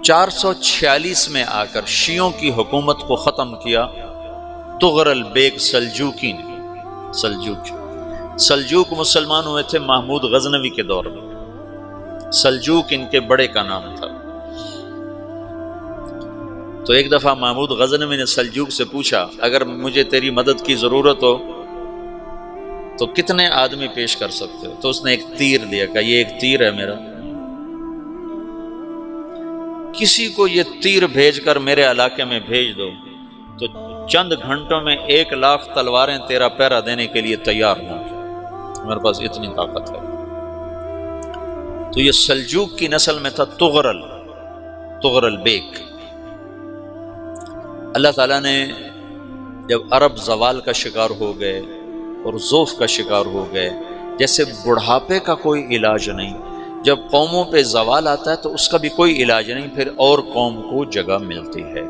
446 میں آ کر شیعوں کی حکومت کو ختم کیا طغرل بیگ سلجوکی نے۔ سلجوک مسلمان ہوئے تھے محمود غزنوی کے دور میں، سلجوک ان کے بڑے کا نام تھا۔ تو ایک دفعہ محمود غزنوی نے سلجوک سے پوچھا اگر مجھے تیری مدد کی ضرورت ہو تو کتنے آدمی پیش کر سکتے ہو؟ تو اس نے ایک تیر دیا، کہا یہ ایک تیر ہے میرا، کسی کو یہ تیر بھیج کر میرے علاقے میں بھیج دو تو چند گھنٹوں میں 1,00,000 تلواریں تیرا پیرا دینے کے لیے تیار ہوں، میرے پاس اتنی طاقت ہے۔ تو یہ سلجوک کی نسل میں تھا طغرل بیگ۔ اللہ تعالیٰ نے جب عرب زوال کا شکار ہو گئے اور ضعف کا شکار ہو گئے، جیسے بڑھاپے کا کوئی علاج نہیں، جب قوموں پہ زوال آتا ہے تو اس کا بھی کوئی علاج نہیں، پھر اور قوم کو جگہ ملتی ہے۔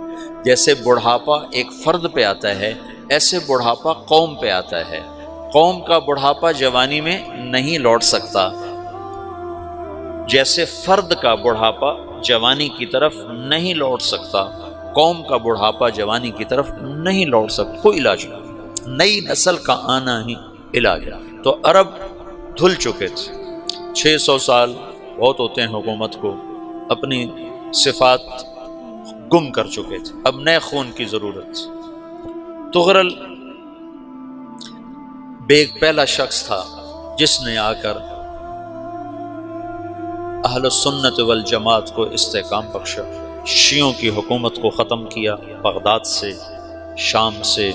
جیسے بڑھاپا ایک فرد پہ آتا ہے، ایسے بڑھاپا قوم پہ آتا ہے۔ قوم کا بڑھاپا جوانی میں نہیں لوٹ سکتا، جیسے فرد کا بڑھاپا جوانی کی طرف نہیں لوٹ سکتا، قوم کا بڑھاپا جوانی کی طرف نہیں لوٹ سکتا، کوئی علاج نہیں، نئی نسل کا آنا ہی علاج ہے۔ تو عرب دھل چکے تھے، 600 سال بہت ہوتے ہیں حکومت کو، اپنی صفات گم کر چکے تھے، اب نئے خون کی ضرورت تھی۔ طغرل بیگ پہلا شخص تھا جس نے آ کر اہل سنت والجماعت کو استحکام بخشا، شیعوں کی حکومت کو ختم کیا، بغداد سے، شام سے،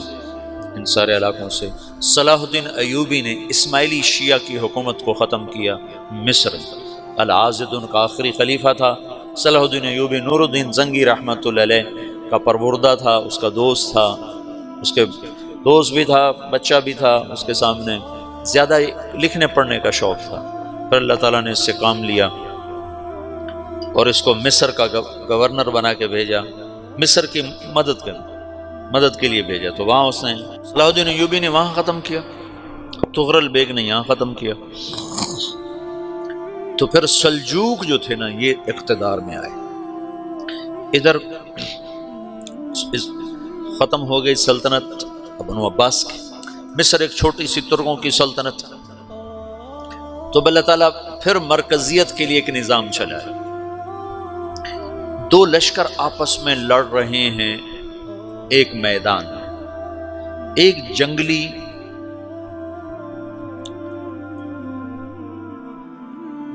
ان سارے علاقوں سے۔ صلاح الدین ایوبی نے اسماعیلی شیعہ کی حکومت کو ختم کیا، مصر۔ العاضد ان کا آخری خلیفہ تھا صلاح الدین ایوبی، نور الدین زنگی رحمۃ اللہ علیہ کا پروردہ تھا، اس کا دوست تھا، اس کے دوست بھی تھا، بچہ بھی تھا اس کے سامنے، زیادہ لکھنے پڑھنے کا شوق تھا۔ پھر اللہ تعالیٰ نے اس سے کام لیا اور اس کو مصر کا گورنر بنا کے بھیجا، مصر کی مدد کے لیے بھیجا۔ تو وہاں اس نے صلاح الدین ایوبی نے وہاں ختم کیا، طغرل بیگ نے یہاں ختم کیا۔ تو پھر سلجوک جو تھے نا یہ اقتدار میں آئے، ادھر ختم ہو گئی سلطنت بنو عباس کی، مصر ایک چھوٹی سی ترکوں کی سلطنت۔ تو اللہ تعالیٰ پھر مرکزیت کے لیے ایک نظام چلایا، دو لشکر آپس میں لڑ رہے ہیں ایک میدان میں، ایک جنگلی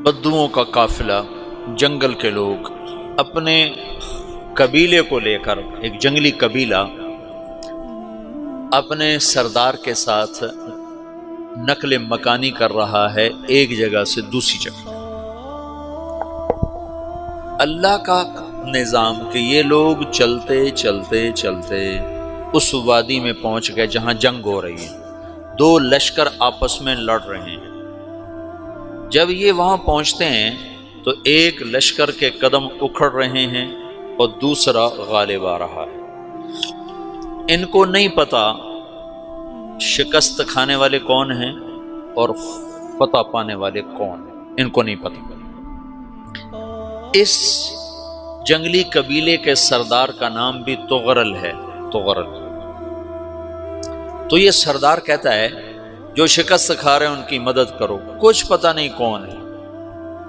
بدوؤں کا قافلہ، جنگل کے لوگ اپنے قبیلے کو لے کر، ایک جنگلی قبیلہ اپنے سردار کے ساتھ نقل مکانی کر رہا ہے ایک جگہ سے دوسری جگہ۔ اللہ کا نظام کہ یہ لوگ چلتے چلتے چلتے اس وادی میں پہنچ گئے جہاں جنگ ہو رہی ہے، دو لشکر آپس میں لڑ رہے ہیں۔ جب یہ وہاں پہنچتے ہیں تو ایک لشکر کے قدم اکھڑ رہے ہیں اور دوسرا غالب آ رہا ہے۔ ان کو نہیں پتا شکست کھانے والے کون ہیں اور فتح پانے والے کون ہیں، ان کو نہیں پتا۔ اس جنگلی قبیلے کے سردار کا نام بھی طغرل ہے، طغرل۔ تو یہ سردار کہتا ہے جو شکست کھا رہے ہیں ان کی مدد کرو، کچھ پتہ نہیں کون ہے،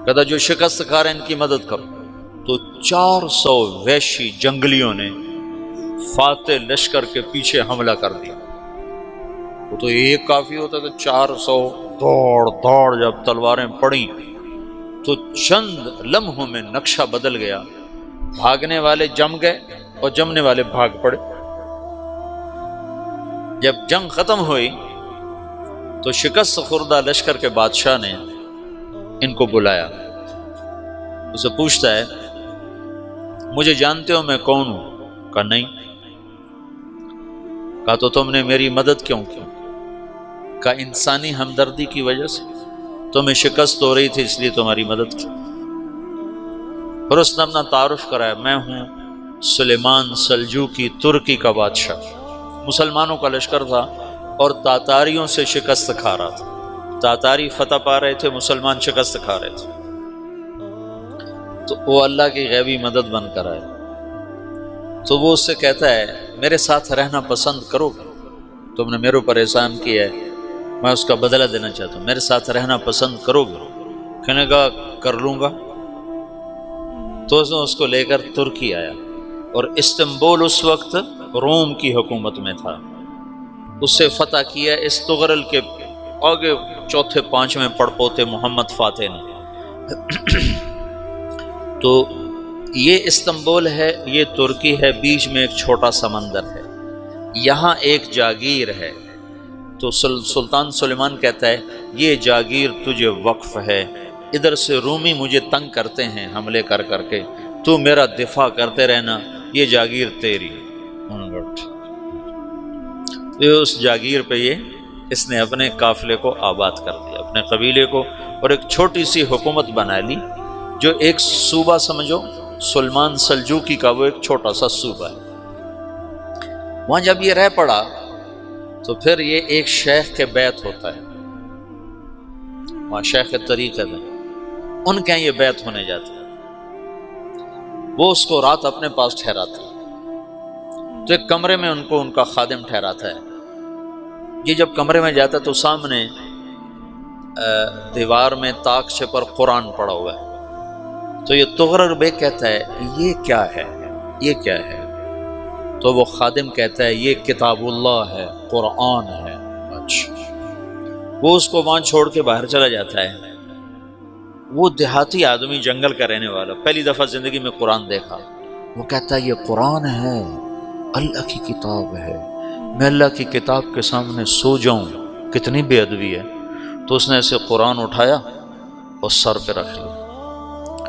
کہتا جو شکست کھا رہے ہیں ان کی مدد کرو۔ تو 400 وحشی جنگلیوں نے فاتح لشکر کے پیچھے حملہ کر دیا۔ وہ تو ایک کافی ہوتا تھا، 400 دوڑ جب تلواریں پڑیں تو چند لمحوں میں نقشہ بدل گیا، بھاگنے والے جم گئے اور جمنے والے بھاگ پڑے۔ جب جنگ ختم ہوئی تو شکست خوردہ لشکر کے بادشاہ نے ان کو بلایا، اسے پوچھتا ہے مجھے جانتے ہو میں کون ہوں؟ کہا نہیں۔ کہا تو تم نے میری مدد کیوں کی؟ کہا انسانی ہمدردی کی وجہ سے، تمہیں شکست ہو رہی تھی اس لیے تمہاری مدد کی۔ پھر اس نے اپنا تعارف کرایا، میں ہوں سلیمان سلجوکی، ترکی کا بادشاہ۔ مسلمانوں کا لشکر تھا اور تاتاریوں سے شکست کھا رہا تھا، تاتاری فتح پا رہے تھے، مسلمان شکست کھا رہے تھے۔ تو وہ اللہ کی غیبی مدد بن کر آئے، تو وہ اس سے کہتا ہے میرے ساتھ رہنا پسند کرو گے؟ تم نے میرے اوپر احسان کیا ہے، میں اس کا بدلہ دینا چاہتا ہوں، میرے ساتھ رہنا پسند کرو گے؟ کہنے کا کر لوں گا۔ تو اس کو لے کر ترکی آیا، اور استنبول اس وقت روم کی حکومت میں تھا، اس سے فتح کیا اس تغرل کے آگے چوتھے پانچویں پڑپوتے محمد فاتح نے۔ تو یہ استنبول ہے، یہ ترکی ہے، بیچ میں ایک چھوٹا سمندر ہے، یہاں ایک جاگیر ہے۔ تو سلطان سلیمان کہتا ہے یہ جاگیر تجھے وقف ہے، ادھر سے رومی مجھے تنگ کرتے ہیں حملے کر کر کے، تو میرا دفاع کرتے رہنا، یہ جاگیر تیری۔ اس جاگیر پہ اس نے اپنے قافلے کو آباد کر دیا، اپنے قبیلے کو، اور ایک چھوٹی سی حکومت بنا لی، جو ایک صوبہ سمجھو، سلمان سلجوقی کا وہ ایک چھوٹا سا صوبہ ہے۔ وہاں جب یہ رہ پڑا تو پھر یہ ایک شیخ کے بیعت ہوتا ہے، وہاں شیخ طریقت ہے، ان کے یہ بیعت ہونے جاتا ہے، وہ اس کو رات اپنے پاس ٹھہراتا ہے، تو ایک کمرے میں ان کا خادم ٹھہراتا ہے۔ یہ جب کمرے میں جاتا ہے تو سامنے دیوار میں طاقچے پر قرآن پڑا ہوا ہے، تو یہ تغرل بیگ کہتا ہے یہ کیا ہے، یہ کیا ہے؟ تو وہ خادم کہتا ہے یہ کتاب اللہ ہے، قرآن ہے۔ اچھا، وہ اس کو وہاں چھوڑ کے باہر چلا جاتا ہے۔ وہ دیہاتی آدمی، جنگل کا رہنے والا، پہلی دفعہ زندگی میں قرآن دیکھا، وہ کہتا ہے یہ قرآن ہے، اللہ کی کتاب ہے، میں اللہ کی کتاب کے سامنے سو جاؤں، کتنی بے ادبی ہے۔ تو اس نے ایسے قرآن اٹھایا اور سر پہ رکھ لیا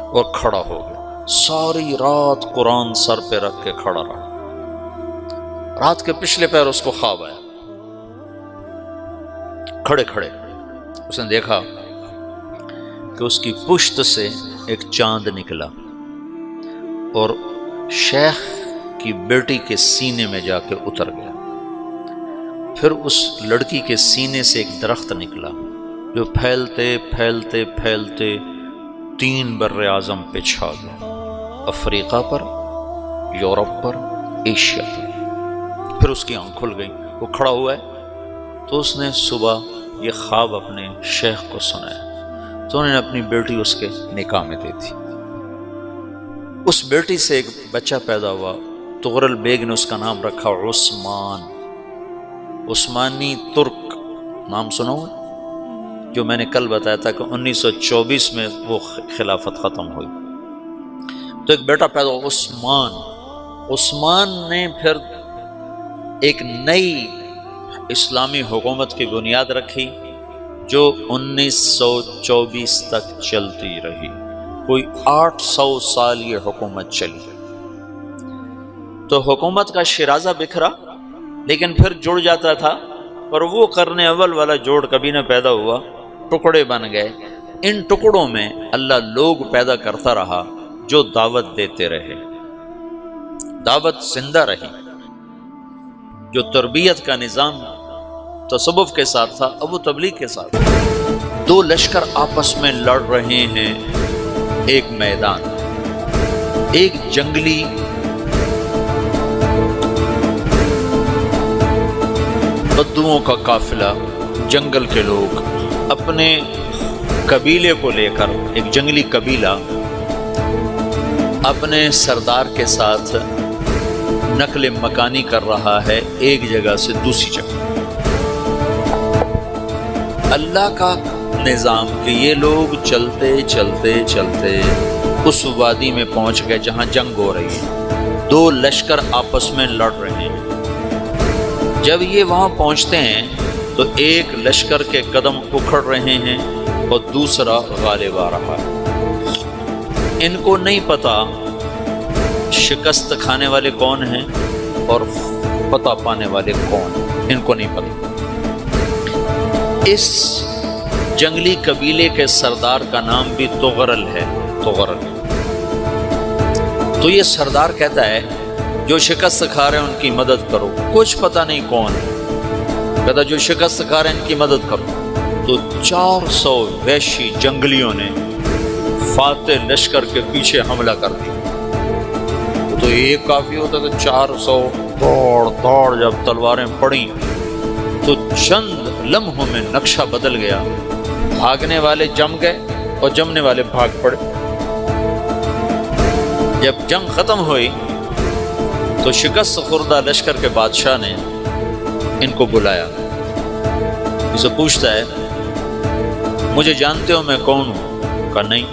اور کھڑا ہو گیا، ساری رات قرآن سر پہ رکھ کے کھڑا رہا۔ رات کے پچھلے پہر اس کو خواب آیا، کھڑے کھڑے اس نے دیکھا کہ اس کی پشت سے ایک چاند نکلا اور شیخ کی بیٹی کے سینے میں جا کے اتر گیا۔ پھر اس لڑکی کے سینے سے ایک درخت نکلا جو پھیلتے پھیلتے پھیلتے 3 بر اعظم پہ چھا گیا، افریقہ پر، یورپ پر، ایشیا پر۔ پھر اس کی آنکھ کھل گئی، وہ کھڑا ہوا ہے، تو اس نے صبح یہ خواب اپنے شیخ کو سنایا، تو انہوں نے اپنی بیٹی اس کے نکاح میں دے دی۔ اس بیٹی سے ایک بچہ پیدا ہوا، تغرل بیگ نے اس کا نام رکھا عثمان، عثمانی ترک نام سنا ہوا، جو میں نے کل بتایا تھا کہ 1924 میں وہ خلافت ختم ہوئی۔ تو ایک بیٹا پیدا ہوا عثمان۔ عثمان نے پھر ایک نئی اسلامی حکومت کی بنیاد رکھی جو 1924 تک چلتی رہی، کوئی 800 سال یہ حکومت چلی۔ تو حکومت کا شیرازہ بکھرا، لیکن پھر جڑ جاتا تھا، اور وہ قرن اول والا جوڑ کبھی نہ پیدا ہوا، ٹکڑے بن گئے۔ ان ٹکڑوں میں اللہ لوگ پیدا کرتا رہا جو دعوت دیتے رہے، دعوت زندہ رہی۔ جو تربیت کا نظام تصوف کے ساتھ تھا، اب وہ تبلیغ کے ساتھ۔ 2 لشکر آپس میں لڑ رہے ہیں ایک میدان، ایک جنگلی بدوؤں کا قافلہ، جنگل کے لوگ اپنے قبیلے کو لے کر، ایک جنگلی قبیلہ اپنے سردار کے ساتھ نقل مکانی کر رہا ہے ایک جگہ سے دوسری جگہ۔ اللہ کا نظام کہ یہ لوگ چلتے چلتے چلتے اس وادی میں پہنچ گئے جہاں جنگ ہو رہی ہے، 2 لشکر آپس میں لڑ رہے ہیں۔ جب یہ وہاں پہنچتے ہیں تو ایک لشکر کے قدم اکھڑ رہے ہیں اور دوسرا غالب آ رہا ہے۔ ان کو نہیں پتا شکست کھانے والے کون ہیں اور فتح پانے والے کون ہیں، ان کو نہیں پتا۔ اس جنگلی قبیلے کے سردار کا نام بھی تغرل ہے، تغرل۔ تو یہ سردار کہتا ہے جو شکست کھا رہے ہیں ان کی مدد کرو، کچھ پتہ نہیں کون ہے، کہتا جو شکست کھا رہے ہیں ان کی مدد کرو۔ تو 400 وحشی جنگلیوں نے فاتح لشکر کے پیچھے حملہ کر دیا۔ تو ایک کافی ہوتا تو 400 دوڑ جب تلواریں پڑیں تو چند لمحوں میں نقشہ بدل گیا، بھاگنے والے جم گئے اور جمنے والے بھاگ پڑے۔ جب جنگ ختم ہوئی تو شکست خوردہ لشکر کے بادشاہ نے ان کو بلایا، اسے پوچھتا ہے مجھے جانتے ہو میں کون ہوں؟ کہا نہیں۔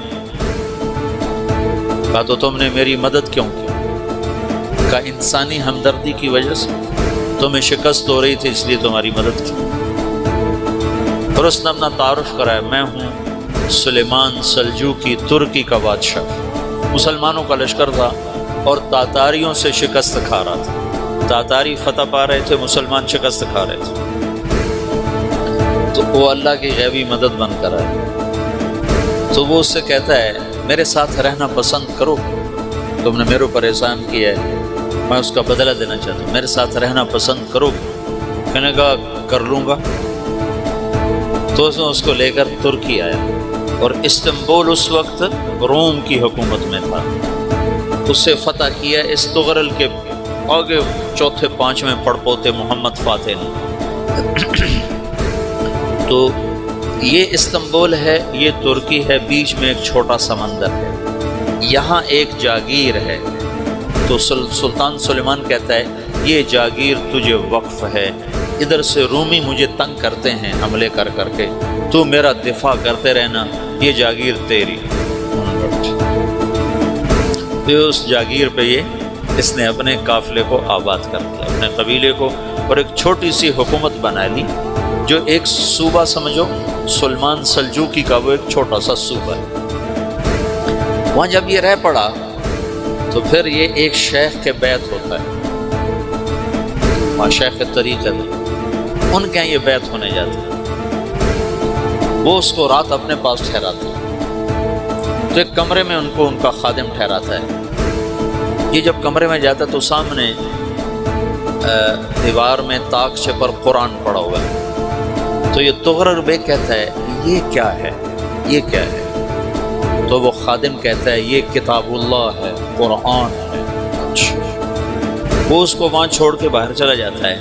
کہا تو تم نے میری مدد کیوں کی؟ کہا انسانی ہمدردی کی وجہ سے، تمہیں شکست ہو رہی تھی اس لیے تمہاری مدد کی۔ اور اس نے اپنا تعارف کرایا، میں ہوں سلیمان سلجوقی ترکی کا بادشاہ۔ مسلمانوں کا لشکر تھا اور تاتاریوں سے شکست کھا رہا تھا، تاتاری فتح پا رہے تھے، مسلمان شکست کھا رہے تھے۔ تو وہ اللہ کی غیبی مدد بن کر آئے۔ تو وہ اس سے کہتا ہے میرے ساتھ رہنا پسند کرو، تم نے میرے اوپر احسان کیا ہے، میں اس کا بدلہ دینا چاہتا ہوں، میرے ساتھ رہنا پسند کرو؟ کہنے کا کر لوں گا۔ تو اس کو لے کر ترکی آیا اور استنبول اس وقت روم کی حکومت میں تھا، اسے فتح کیا اس تغرل کے آگے چوتھے پانچویں پڑپوتے محمد فاتح نے۔ تو یہ استنبول ہے، یہ ترکی ہے، بیچ میں ایک چھوٹا سمندر ہے، یہاں ایک جاگیر ہے۔ تو سلطان سلیمان کہتا ہے یہ جاگیر تجھے وقف ہے، ادھر سے رومی مجھے تنگ کرتے ہیں حملے کر کر کے، تو میرا دفاع کرتے رہنا، یہ جاگیر تیری۔ تو اس جاگیر پہ اس نے اپنے قافلے کو آباد کر دیا، اپنے قبیلے کو، اور ایک چھوٹی سی حکومت بنا لی، جو ایک صوبہ سمجھو سلمان سلجوقی کا، وہ ایک چھوٹا سا صوبہ ہے۔ وہاں جب یہ رہ پڑا تو پھر یہ ایک شیخ کے بیعت ہوتا ہے، وہاں شیخ طریقہ ہے، ان کے یہاں یہ بیعت ہونے جاتا ہے، وہ اس کو رات اپنے پاس ٹھہراتا ہے، تو ایک کمرے میں ان کا خادم ٹھہراتا ہے۔ یہ جب کمرے میں جاتا ہے تو سامنے دیوار میں تاکچے پر قرآن پڑا ہوا ہے، تو یہ تغرل بیگ کہتا ہے یہ کیا ہے، یہ کیا ہے؟ تو وہ خادم کہتا ہے یہ کتاب اللہ ہے، قرآن ہے۔ وہ اس کو وہاں چھوڑ کے باہر چلا جاتا ہے۔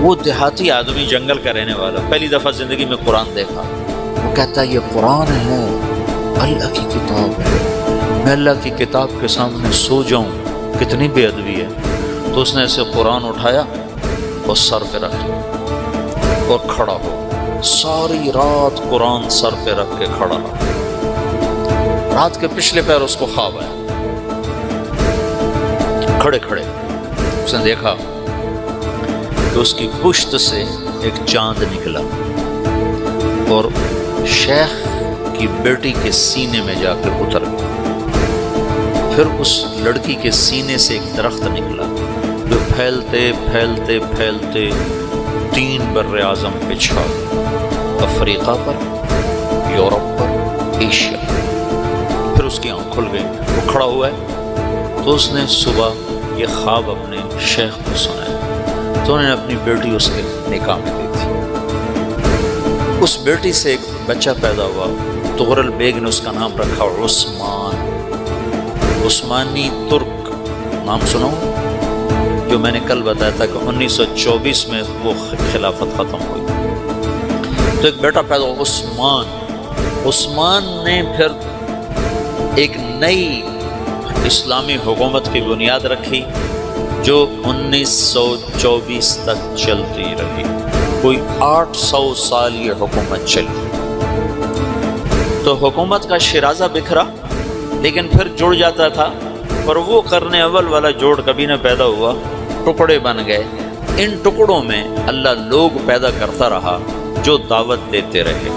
وہ دیہاتی آدمی، جنگل کا رہنے والا، پہلی دفعہ زندگی میں قرآن دیکھا، وہ کہتا ہے یہ قرآن ہے، اللہ کی کتاب ہے، میں اللہ کی کتاب کے سامنے سو جاؤں، کتنی بے ادبی ہے۔ تو اس نے ایسے قرآن اٹھایا اور سر پہ رکھ لیا اور کھڑا ہو، ساری رات قرآن سر پہ رکھ کے کھڑا رہا۔ رات کے پچھلے پہر اس کو خواب آیا، کھڑے کھڑے اس نے دیکھا کہ اس کی پشت سے ایک چاند نکلا اور شیخ کی بیٹی کے سینے میں جا کے اتر گیا۔ پھر اس لڑکی کے سینے سے ایک درخت نکلا جو پھیلتے پھیلتے پھیلتے 3 بر اعظم پہ چھا گیا، افریقہ پر، یورپ پر، ایشیا۔ پھر اس کی آنکھ کھل گئی، وہ کھڑا ہوا ہے۔ تو اس نے صبح یہ خواب اپنے شیخ کو سنایا، تو انہوں نے اپنی بیٹی اس کے نکاح میں دی تھی۔ اس بیٹی سے ایک بچہ پیدا ہوا، تغرل بیگ نے اس کا نام رکھا عثمان، عثمانی ترک نام سنو، جو میں نے کل بتایا تھا کہ 1924 میں وہ خلافت ختم ہوئی۔ تو ایک بیٹا پیدا ہوا عثمان۔ عثمان نے پھر ایک نئی اسلامی حکومت کی بنیاد رکھی جو 1924 تک چلتی رہی، کوئی 800 سال یہ حکومت چلی۔ تو حکومت کا شیرازہ بکھرا لیکن پھر جڑ جاتا تھا، پر وہ کرنے اول والا جوڑ کبھی نہ پیدا ہوا، ٹکڑے بن گئے۔ ان ٹکڑوں میں اللہ لوگ پیدا کرتا رہا جو دعوت دیتے رہے۔